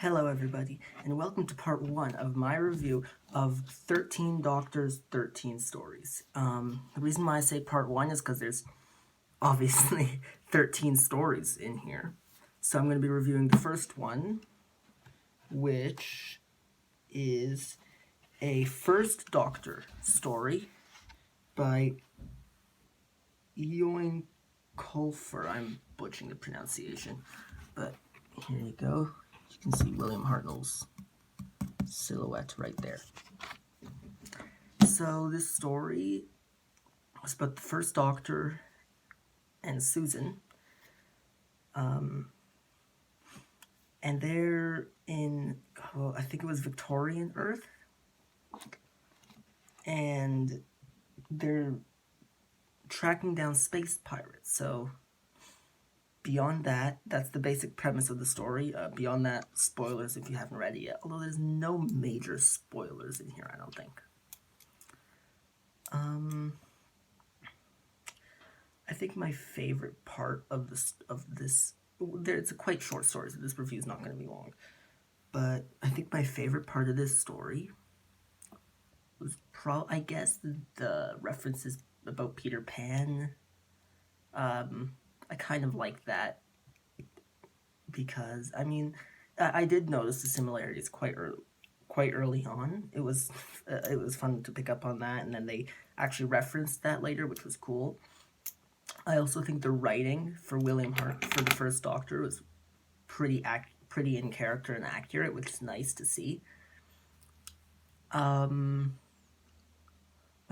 Hello everybody, and welcome to part 1 of my review of 13 Doctors, 13 Stories. The reason why I say part 1 is because there's obviously 13 stories in here. So I'm going to be reviewing the first one, which is a First Doctor story by Eoin Colfer. I'm butchering the pronunciation, but here you go. You can see William Hartnell's silhouette right there. So this story was about the First Doctor and Susan. And they're in, I think it was Victorian Earth. And they're tracking down space pirates. So beyond that, that's the basic premise of the story. Beyond that, spoilers if you haven't read it yet. Although there's no major spoilers in here, I don't think. I think my favorite part of this, it's a quite short story, so this review is not going to be long. But I think my favorite part of this story was I guess the references about Peter Pan. I kind of like that because, I mean, I did notice the similarities quite early on. It was fun to pick up on that, and then they actually referenced that later, which was cool. I also think the writing for William Hart for the First Doctor was pretty in character and accurate, which is nice to see.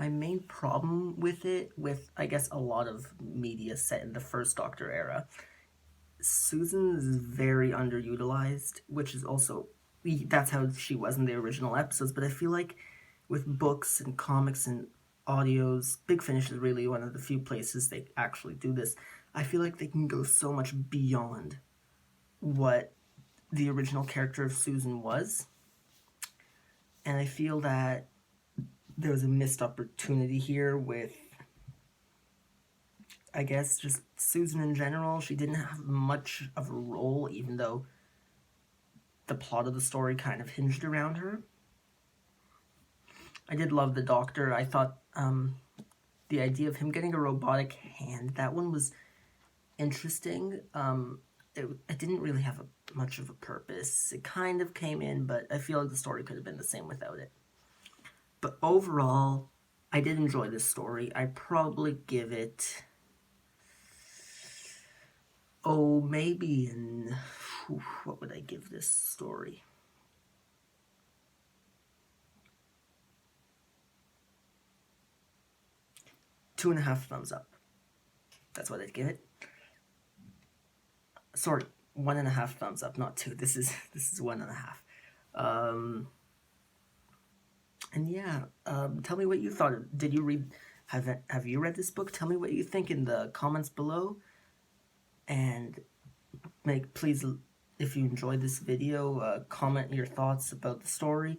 My main problem with it, with I guess a lot of media set in the First Doctor era, Susan is very underutilized, which is also, that's how she was in the original episodes, but I feel like with books and comics and audios, Big Finish is really one of the few places they actually do this. I feel like they can go so much beyond what the original character of Susan was. And I feel that there was a missed opportunity here with, I guess, just Susan in general. She didn't have much of a role, even though the plot of the story kind of hinged around her. I did love the Doctor. I thought the idea of him getting a robotic hand, that one was interesting. It didn't really have much of a purpose. It kind of came in, but I feel like the story could have been the same without it. But overall, I did enjoy this story. I'd probably give it, maybe what would I give this story? Two and a half thumbs up. That's what I'd give it. Sorry, 1.5 thumbs up, not 2. This is 1.5. And yeah, tell me what you thought. Did you read? Have you read this book? Tell me what you think in the comments below. And please, if you enjoyed this video, comment your thoughts about the story.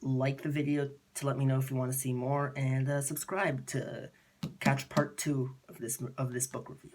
Like the video to let me know if you want to see more, and subscribe to catch part 2 of this book review.